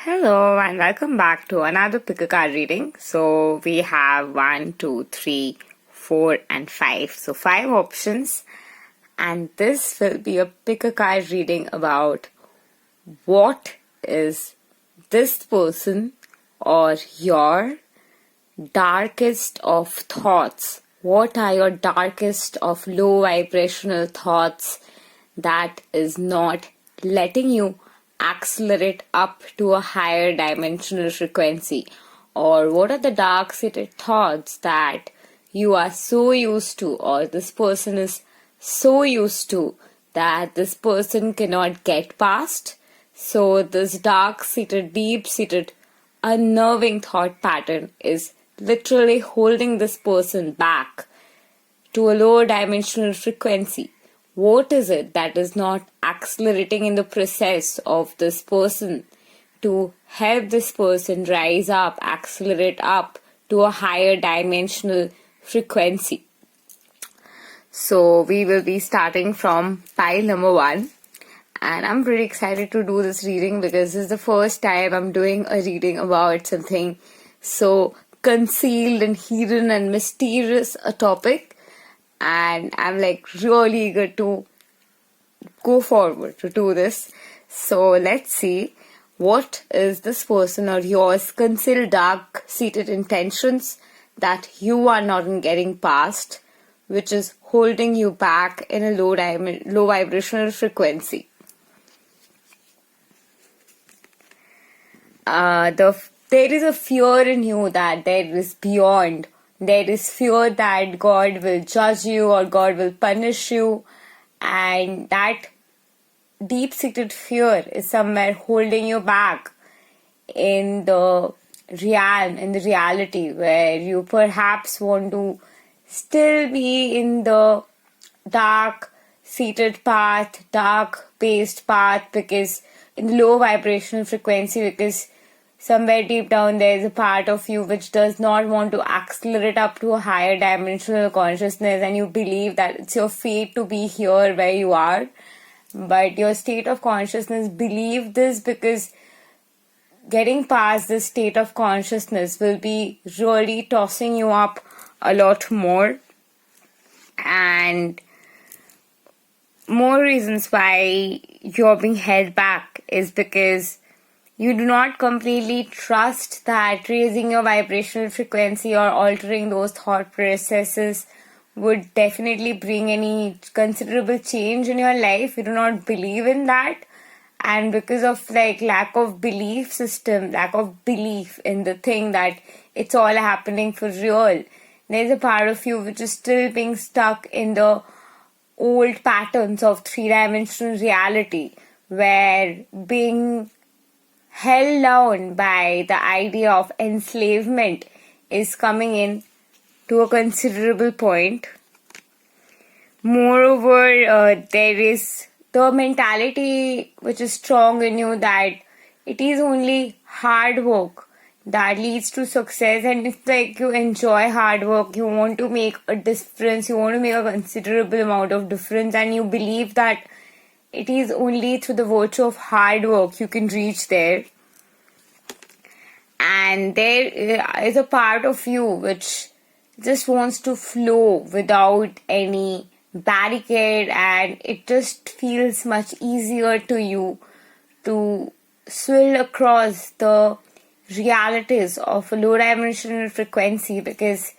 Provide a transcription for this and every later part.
Hello and welcome back to another pick a card reading. So we have 1, 2, 3, 4 and 5. So 5 options, and this will be a pick a card reading about what is this person or your darkest of thoughts. What are your darkest of low vibrational thoughts that is not letting you accelerate up to a higher dimensional frequency? Or what are the dark seated thoughts that you are so used to, or this person is so used to, that this person cannot get past? So this dark seated, deep seated, unnerving thought pattern is literally holding this person back to a lower dimensional frequency. What is it that is not accelerating in the process of this person to help this person rise up, accelerate up to a higher dimensional frequency? So we will be starting from pile number 1. And I'm pretty excited to do this reading because this is the first time I'm doing a reading about something so concealed and hidden and mysterious a topic. And I'm really eager to go forward to do this. So let's see, what is this person or yours concealed dark seated intentions that you are not getting past, which is holding you back in a low vibrational frequency. There is a fear in you that there is beyond. There is fear that God will judge you or God will punish you, and that deep-seated fear is somewhere holding you back in the reality where you perhaps want to still be in the dark-seated path, dark-based path, because in the low vibrational frequency, because somewhere deep down there is a part of you which does not want to accelerate up to a higher dimensional consciousness, and you believe that it's your fate to be here where you are. But your state of consciousness believe this, because getting past this state of consciousness will be really tossing you up a lot more. And more reasons why you're being held back is because you do not completely trust that raising your vibrational frequency or altering those thought processes would definitely bring any considerable change in your life. You do not believe in that. And because of lack of belief system, lack of belief in the thing that it's all happening for real, there's a part of you which is still being stuck in the old patterns of three-dimensional reality, where being held down by the idea of enslavement is coming in to a considerable point. Moreover, there is the mentality which is strong in you that it is only hard work that leads to success, and it's you enjoy hard work, you want to make a difference, you want to make a considerable amount of difference, and you believe that it is only through the virtue of hard work you can reach there. And there is a part of you which just wants to flow without any barricade, and it just feels much easier to you to swill across the realities of a low dimensional frequency, because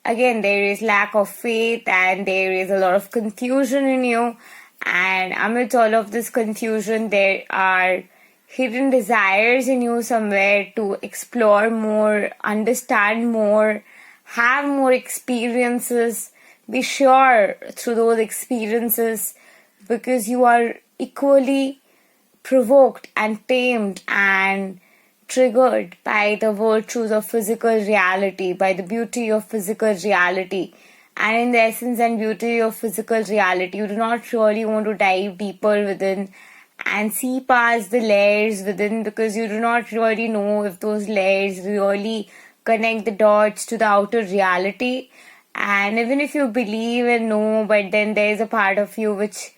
again there is lack of faith and there is a lot of confusion in you. And amidst all of this confusion, there are hidden desires in you somewhere to explore more, understand more, have more experiences, be sure through those experiences, because you are equally provoked and tamed and triggered by the virtues of physical reality, by the beauty of physical reality. And in the essence and beauty of physical reality, you do not really want to dive deeper within and see past the layers within, because you do not really know if those layers really connect the dots to the outer reality. And even if you believe and know, but then there is a part of you which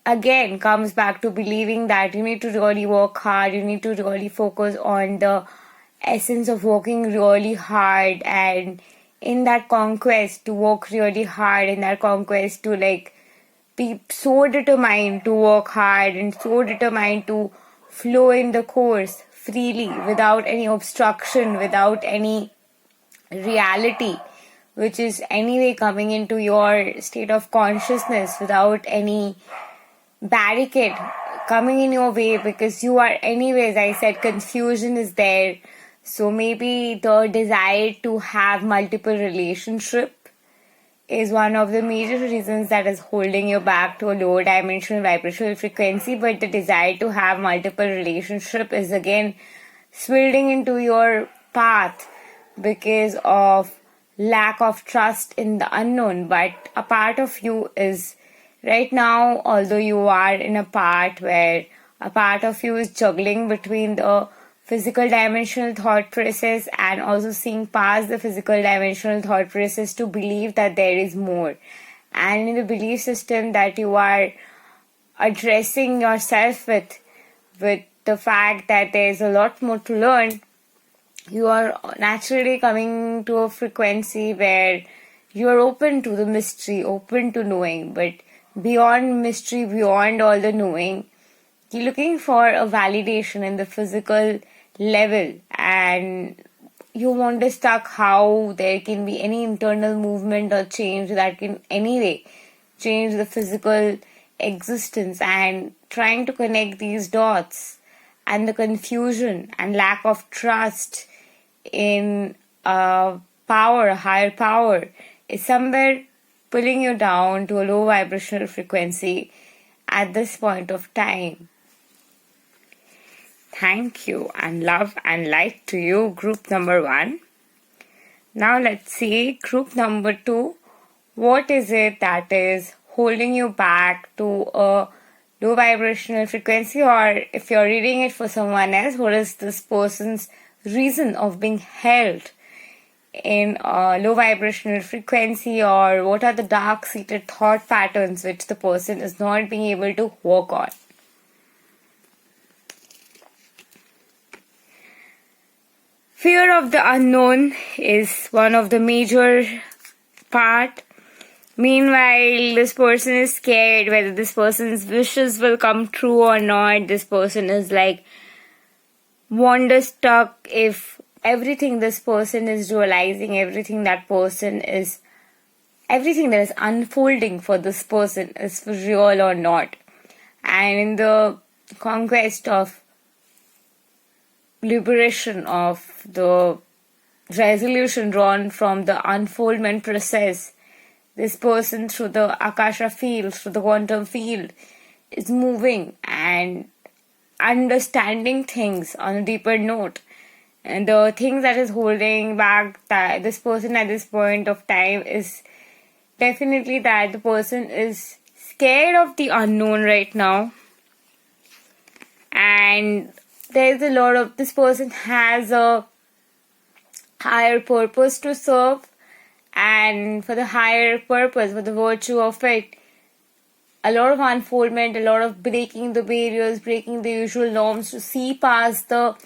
again comes back to believing that you need to really work hard, you need to really focus on the essence of working really hard, and in that conquest to work really hard, in that conquest to like be so determined to work hard and so determined to flow in the course freely without any obstruction, without any reality which is anyway coming into your state of consciousness, without any barricade coming in your way, because you are anyways, I said confusion is there. So maybe the desire to have multiple relationship is one of the major reasons that is holding you back to a lower dimensional vibrational frequency. But the desire to have multiple relationship is again swirling into your path because of lack of trust in the unknown. But a part of you is right now, although you are in a part where a part of you is juggling between the physical dimensional thought process and also seeing past the physical dimensional thought process to believe that there is more. And in the belief system that you are addressing yourself with the fact that there is a lot more to learn, you are naturally coming to a frequency where you are open to the mystery, open to knowing. But beyond mystery, beyond all the knowing, you're looking for a validation in the physical level, and you wonder stuck how there can be any internal movement or change that can anyway change the physical existence, and trying to connect these dots, and the confusion and lack of trust in a higher power is somewhere pulling you down to a low vibrational frequency at this point of time. Thank you, and love and light to you, group number 1. Now let's see group number 2. What is it that is holding you back to a low vibrational frequency? Or if you're reading it for someone else, what is this person's reason of being held in a low vibrational frequency? Or what are the dark-seated thought patterns which the person is not being able to work on? Fear of the unknown is one of the major part. Meanwhile, this person is scared whether this person's wishes will come true or not. This person is like wonder-stuck if everything this person is realizing, everything that is unfolding for this person is for real or not. And in the conquest of liberation, of the resolution drawn from the unfoldment process, this person through the Akasha field, through the quantum field, is moving and understanding things on a deeper note. And the things that is holding back this person at this point of time is definitely that the person is scared of the unknown right now. And there's a lot of, this person has a higher purpose to serve, and for the higher purpose, for the virtue of it, a lot of unfoldment, a lot of breaking the barriers, breaking the usual norms to see past the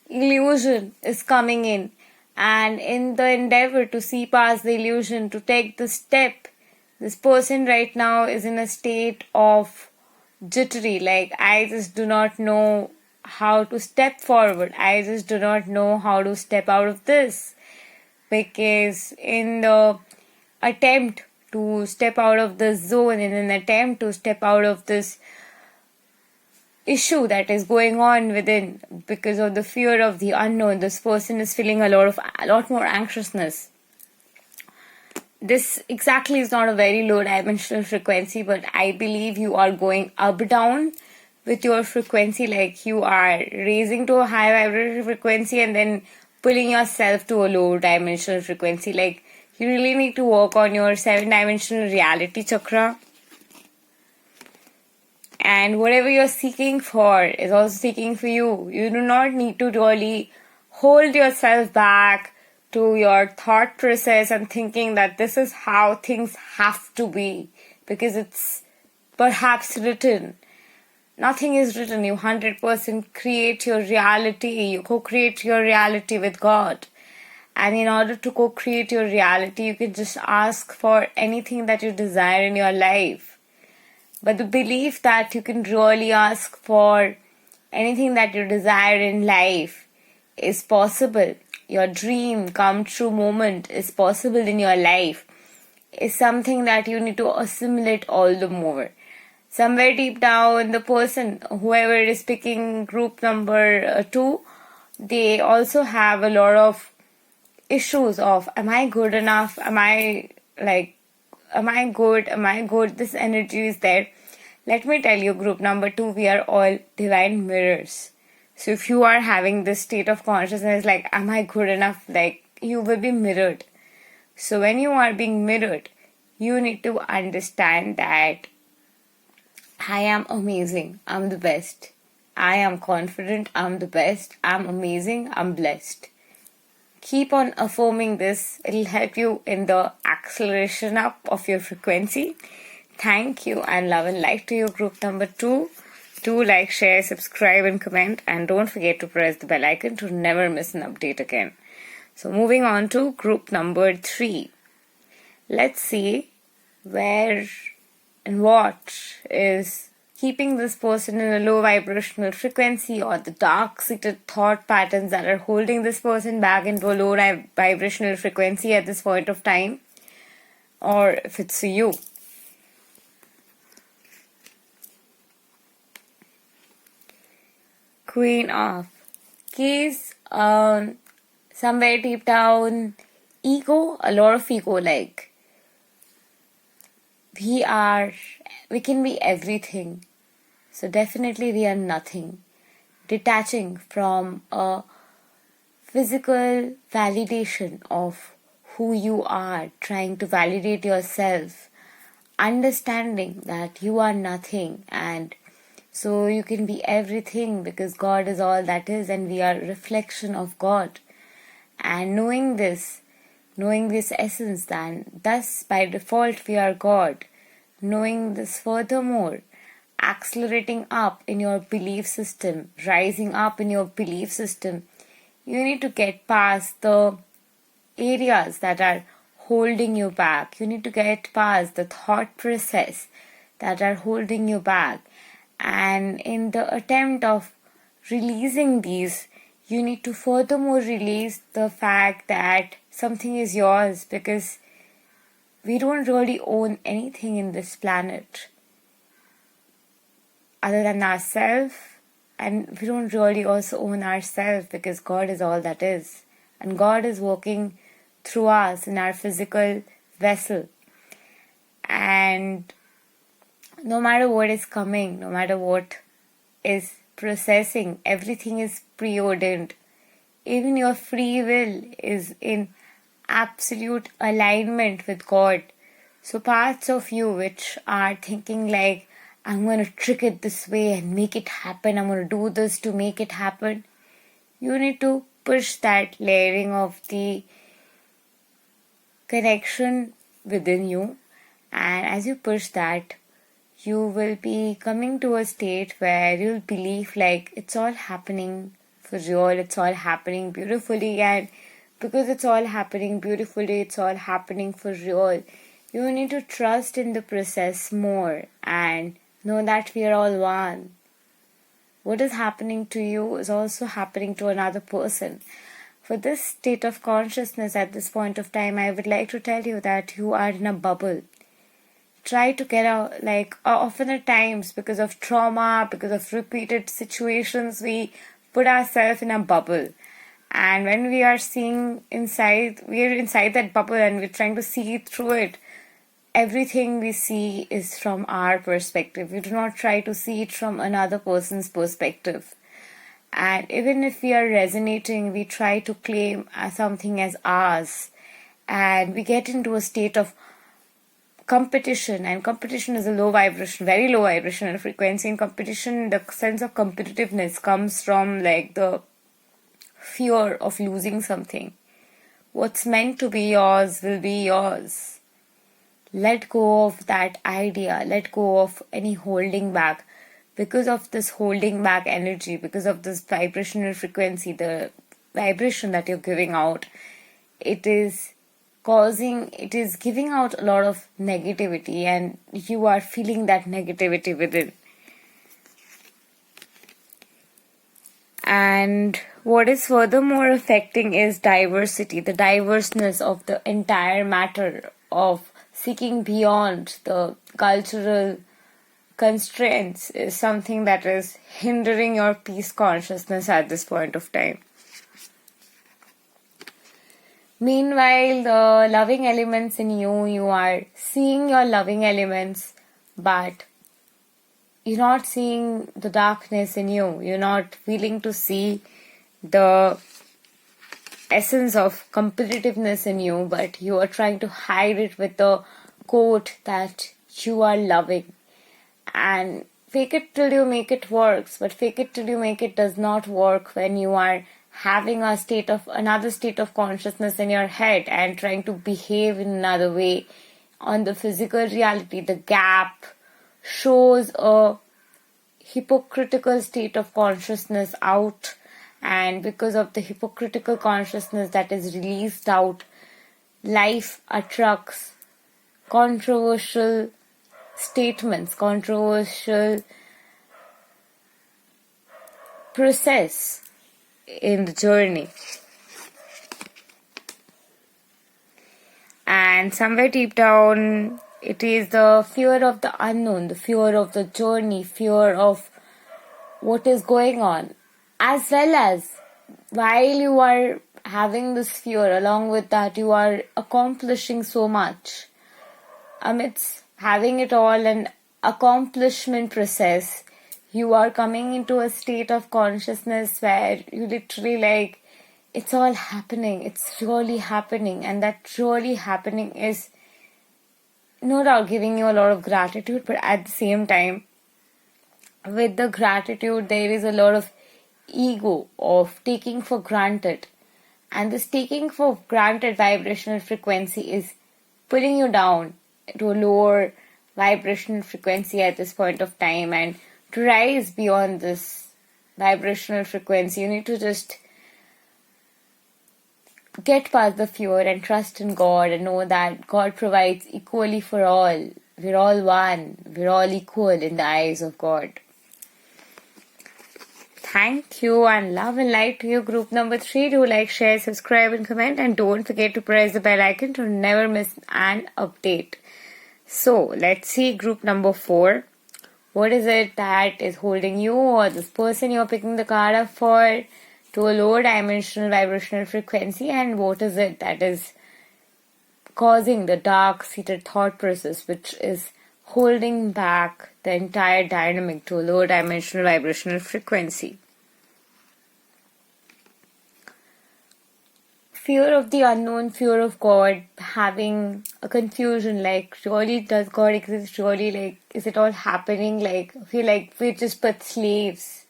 illusion is coming in. And in the endeavor to see past the illusion, to take the step, this person right now is in a state of jittery, like I just do not know how to step forward. I just do not know how to step out of this, because in the attempt to step out of the zone, in an attempt to step out of this issue that is going on within, because of the fear of the unknown, this person is feeling a lot more anxiousness. This exactly is not a very low dimensional frequency, but I believe you are going up down with your frequency, like you are raising to a high vibrational frequency and then pulling yourself to a low dimensional frequency. Like you really need to work on your 7-dimensional reality chakra. And whatever you're seeking for is also seeking for you. You do not need to really hold yourself back to your thought process and thinking that this is how things have to be, because it's perhaps written. Nothing is written. You 100% create your reality. You co-create your reality with God. And in order to co-create your reality, you can just ask for anything that you desire in your life. But the belief that you can really ask for anything that you desire in life is possible. Your dream come true moment is possible in your life is something that you need to assimilate all the more. Somewhere deep down, the person, whoever is picking group number 2, they also have a lot of issues of, am I good enough? Am I good? Am I good? This energy is there. Let me tell you, group number 2, we are all divine mirrors. So if you are having this state of consciousness, like, am I good enough? Like, you will be mirrored. So when you are being mirrored, you need to understand that I am amazing. I'm the best. I am confident. I'm the best. I'm amazing. I'm blessed. Keep on affirming this. It'll help you in the acceleration up of your frequency. Thank you and love and light to you, group number 2. Do like, share, subscribe and comment. And don't forget to press the bell icon to never miss an update again. So moving on to group number 3. Let's see where and what is keeping this person in a low vibrational frequency, or the dark-seated thought patterns that are holding this person back into a low vibrational frequency at this point of time, or if it's you. Queen of Keys, somewhere deep down, ego, a lot of ego, like we can be everything. So definitely we are nothing. Detaching from a physical validation of who you are, trying to validate yourself, understanding that you are nothing, and so you can be everything because God is all that is and we are a reflection of God. And knowing this essence, then thus by default we are God. Knowing this furthermore, accelerating up in your belief system, rising up in your belief system, you need to get past the areas that are holding you back. You need to get past the thought process that are holding you back. And in the attempt of releasing these, you need to furthermore release the fact that something is yours, because we don't really own anything in this planet other than ourselves, and we don't really also own ourselves because God is all that is, and God is working through us in our physical vessel. And no matter what is coming, no matter what is processing, everything is preordained. Even your free will is in absolute alignment with God. So parts of you which are thinking like, I'm going to trick it this way and make it happen, I'm going to do this to make it happen, you need to push that layering of the connection within you. And as you push that, you will be coming to a state where you'll believe like it's all happening for real, it's all happening beautifully, and because it's all happening beautifully, it's all happening for real, you need to trust in the process more and know that we are all one. What is happening to you is also happening to another person. For this state of consciousness at this point of time, I would like to tell you that you are in a bubble. Try to get out, like often at times because of trauma, because of repeated situations, we put ourselves in a bubble. And when we are seeing inside, we are inside that bubble and we're trying to see through it. Everything we see is from our perspective. We do not try to see it from another person's perspective. And even if we are resonating, we try to claim something as ours. And we get into a state of competition. And competition is a low vibration, very low vibrational frequency. In competition, the sense of competitiveness comes from like the fear of losing something. What's meant to be yours will be yours. let go of that idea, let go of any holding back. Because of this holding back energy, because of this vibrational frequency, the vibration that you're giving out, it is giving out a lot of negativity, and you are feeling that negativity within. And what is furthermore affecting is diversity, the diverseness of the entire matter, of seeking beyond the cultural constraints is something that is hindering your peace consciousness at this point of time. Meanwhile, the loving elements in you, you are seeing your loving elements, but you're not seeing the darkness in you. You're not willing to see the essence of competitiveness in you, but you are trying to hide it with the quote that you are loving. And fake it till you make it works, but fake it till you make it does not work when you are having another state of consciousness in your head and trying to behave in another way. On the physical reality, the gap shows a hypocritical state of consciousness out, and because of the hypocritical consciousness that is released out, life attracts controversial statements, controversial process in the journey. And somewhere deep down, it is the fear of the unknown, the fear of the journey, fear of what is going on. As well as, while you are having this fear, along with that, you are accomplishing so much. Amidst having it all, an accomplishment process, you are coming into a state of consciousness where you literally it's all happening, it's really happening, and that really happening is no doubt giving you a lot of gratitude, but at the same time, with the gratitude, there is a lot of ego of taking for granted. And this taking for granted vibrational frequency is pulling you down to a lower vibrational frequency at this point of time. And to rise beyond this vibrational frequency, you need to just get past the fear and trust in God and know that God provides equally for all. We're all one. We're all equal in the eyes of God. Thank you, and love and light to you, group number 3. Do like, share, subscribe and comment, and don't forget to press the bell icon to never miss an update. So let's see group number 4. What is it that is holding you or this person you're picking the card up for to a lower dimensional vibrational frequency, and what is it that is causing the dark-seated thought process which is holding back the entire dynamic to a lower dimensional vibrational frequency? Fear of the unknown, fear of God, having a confusion, really does God exist, really, is it all happening, I feel like we're just but slaves.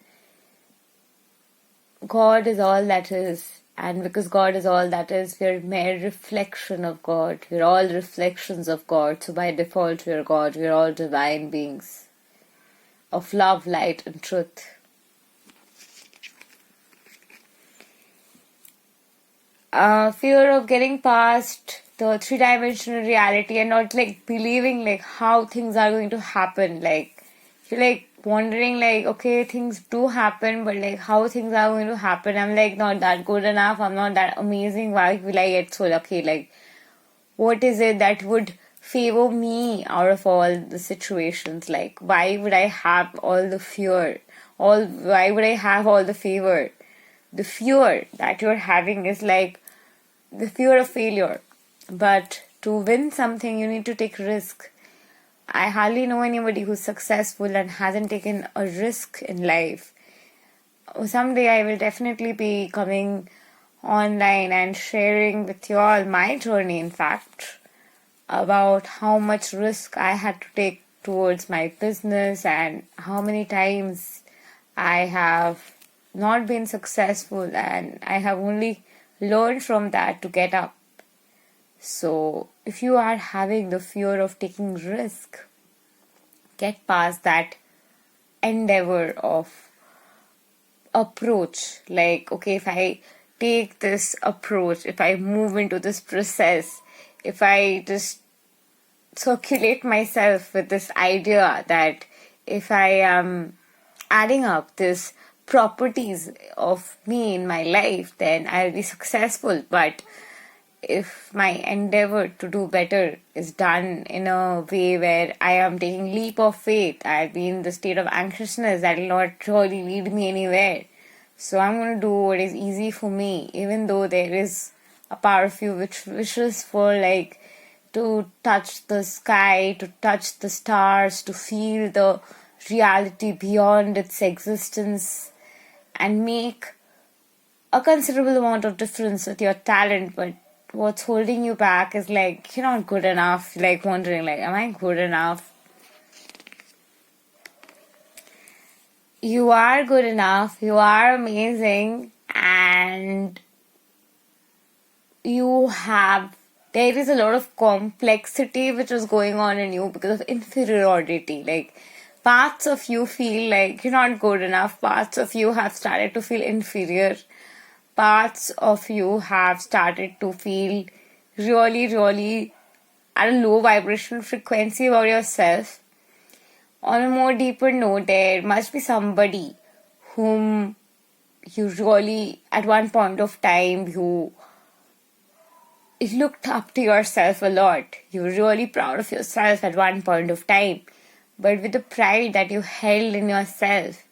God is all that is, and because God is all that is, we're mere reflection of God. We're all reflections of God, so by default we're God. We're all divine beings of love, light and truth. Fear of getting past the 3-dimensional reality and not believing how things are going to happen. You're wondering okay, things do happen, but how things are going to happen. I'm not that good enough. I'm not that amazing. Why will I get so lucky? What is it that would favor me out of all the situations? Why would I have all the fear? Why would I have all the favor? The fear that you're having is the fear of failure. But to win something, you need to take risk. I hardly know anybody who's successful and hasn't taken a risk in life. Someday I will definitely be coming online and sharing with you all my journey, in fact, about how much risk I had to take towards my business and how many times I have not been successful, and I have only learned from that to get up. So if you are having the fear of taking risk, get past that endeavor of approach. Like, okay, if I take this approach, if I move into this process, if I just circulate myself with this idea that if I am adding up this properties of me in my life, then I'll be successful. But if my endeavor to do better is done in a way where I am taking leap of faith, I'll be in the state of anxiousness that will not really lead me anywhere. So I'm going to do what is easy for me, even though there is a part of you which wishes for like to touch the sky, to touch the stars, to feel the reality beyond its existence and make a considerable amount of difference with your talent. But what's holding you back is like, you're not good enough. Like wondering like, am I good enough? You are good enough. You are amazing. And there is a lot of complexity which is going on in you because of inferiority. Like parts of you feel like you're not good enough. Parts of you have started to feel inferior. Parts of you have started to feel really, really at a low vibrational frequency about yourself. On a more deeper note, there must be somebody whom you really, at one point of time, you looked up to yourself a lot. You were really proud of yourself at one point of time. But with the pride that you held in yourself,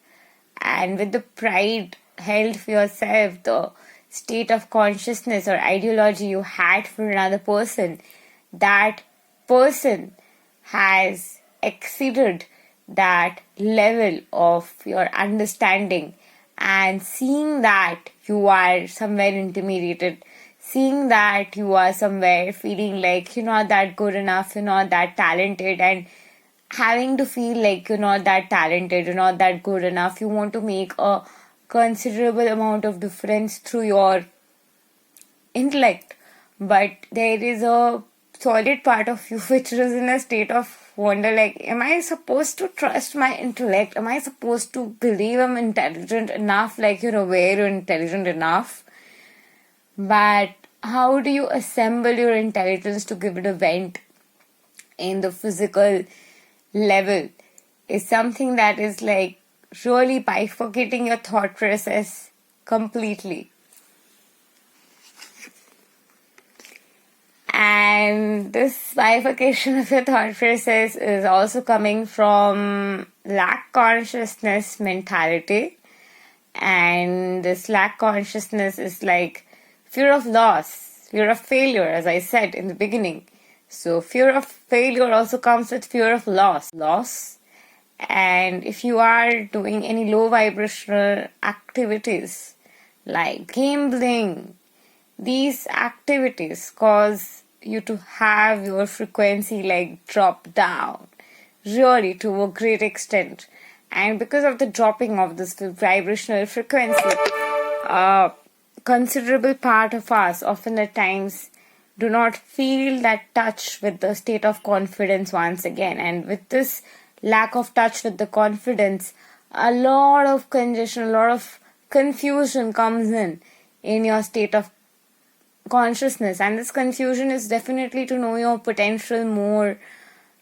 and with the pride held for yourself, the state of consciousness or ideology you had for another person, that person has exceeded that level of your understanding, and seeing that you are somewhere intimidated, seeing that you are somewhere feeling like you're not that good enough, you're not that talented, and having to feel like you're not that talented, you're not that good enough, you want to make a considerable amount of difference through your intellect. But there is a solid part of you which is in a state of wonder, like, am I supposed to trust my intellect? Am I supposed to believe I'm intelligent enough? Like, you're aware you're intelligent enough. But how do you assemble your intelligence to give it a vent in the physical level is something that is like really bifurcating your thought process completely. And this bifurcation of your thought process is also coming from lack consciousness mentality. And this lack consciousness is like fear of loss, fear of failure, as I said in the beginning. So fear of failure also comes with fear of loss. And if you are doing any low vibrational activities like gambling, these activities cause you to have your frequency like drop down really to a great extent. And because of the dropping of this vibrational frequency, a considerable part of us often at times do not feel that touch with the state of confidence once again. And with this lack of touch with the confidence, a lot of congestion, a lot of confusion comes in your state of consciousness. And this confusion is definitely to know your potential more,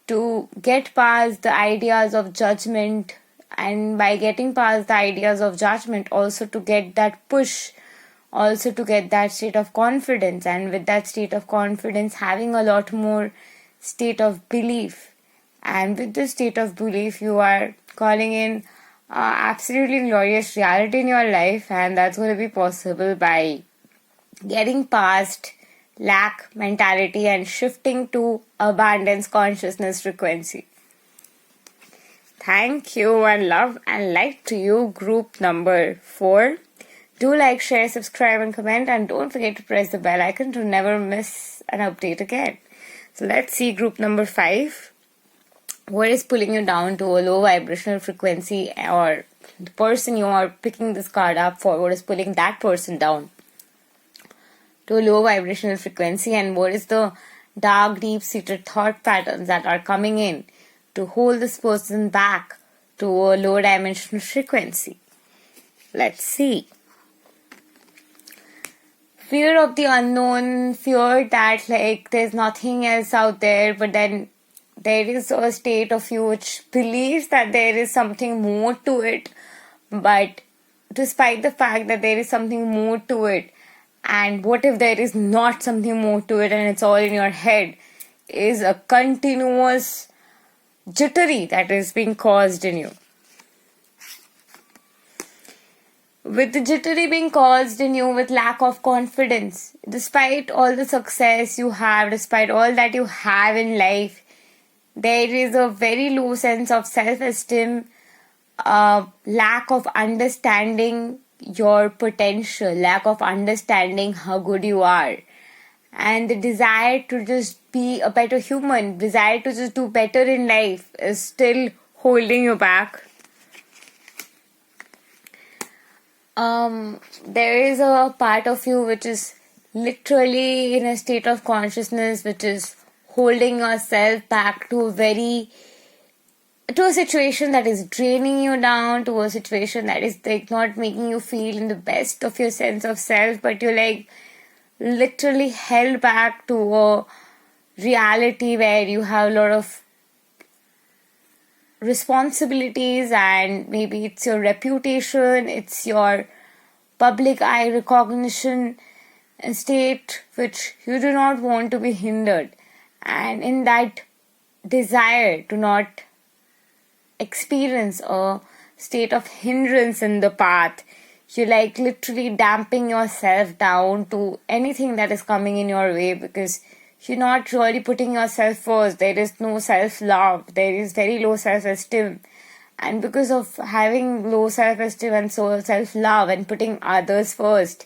to get past the ideas of judgment, and by getting past the ideas of judgment also to get that push, also to get that state of confidence, and with that state of confidence having a lot more state of belief. And with this state of belief you are calling in absolutely glorious reality in your life, and that's going to be possible by getting past lack mentality and shifting to abundance consciousness frequency. Thank you, and love and light to you, group number 4. Do like, share, subscribe and comment, and don't forget to press the bell icon to never miss an update again. So let's see group number 5. What is pulling you down to a low vibrational frequency, or the person you are picking this card up for, what is pulling that person down to a low vibrational frequency, and what is the dark, deep-seated thought patterns that are coming in to hold this person back to a low dimensional frequency. Let's see. Fear of the unknown, fear that there's nothing else out there, but then there is a state of you which believes that there is something more to it, but despite the fact that there is something more to it, and what if there is not something more to it and it's all in your head, is a continuous jittery that is being caused in you. With the jittery being caused in you with lack of confidence, despite all the success you have, despite all that you have in life, there is a very low sense of self-esteem, lack of understanding your potential, lack of understanding how good you are, and the desire to just be a better human, desire to just do better in life is still holding you back. There is a part of you which is literally in a state of consciousness which is holding yourself back to a situation that is draining you down, to a situation that is not making you feel in the best of your sense of self, but you're literally held back to a reality where you have a lot of responsibilities, and maybe it's your reputation, it's your public eye recognition state which you do not want to be hindered. And in that desire to not experience a state of hindrance in the path, you're literally damping yourself down to anything that is coming in your way, because you're not really putting yourself first. There is no self-love. There is very low self-esteem. And because of having low self-esteem and so self-love and putting others first,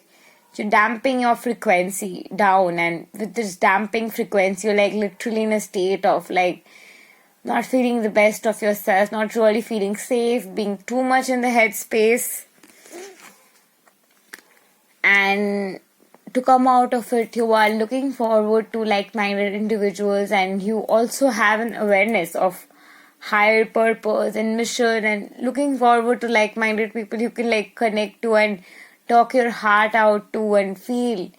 you're damping your frequency down. And with this damping frequency, you're literally in a state of not feeling the best of yourself, not really feeling safe, being too much in the headspace. And to come out of it, you are looking forward to like-minded individuals, and you also have an awareness of higher purpose and mission, and looking forward to like-minded people you can connect to and talk your heart out to and feel.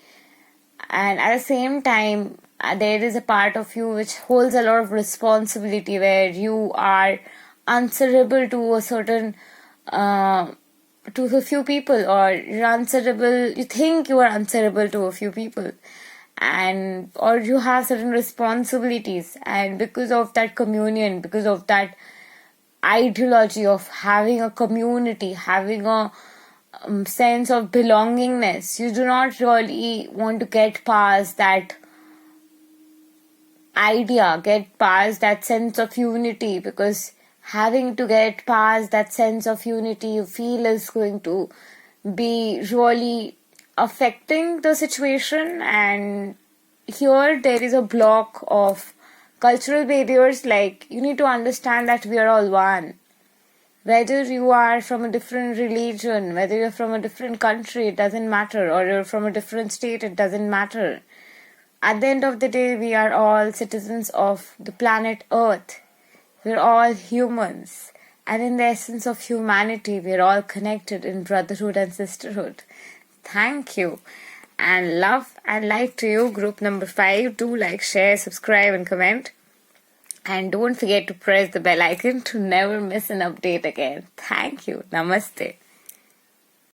And at the same time, there is a part of you which holds a lot of responsibility, where you are answerable to a certain to a few people, or you're answerable, you think you are answerable to a few people, and or you have certain responsibilities. And because of that communion, because of that ideology of having a community, having a sense of belongingness, you do not really want to get past that idea, get past that sense of unity, because having to get past that sense of unity you feel is going to be really affecting the situation. And here there is a block of cultural barriers. You need to understand that we are all one. Whether you are from a different religion, whether you're from a different country, it doesn't matter, or you're from a different state, it doesn't matter. At the end of the day, we are all citizens of the planet Earth. We're all humans, and in the essence of humanity, we're all connected in brotherhood and sisterhood. Thank you, and love and light to you, group number 5. Do like, share, subscribe, and comment. And don't forget to press the bell icon to never miss an update again. Thank you. Namaste.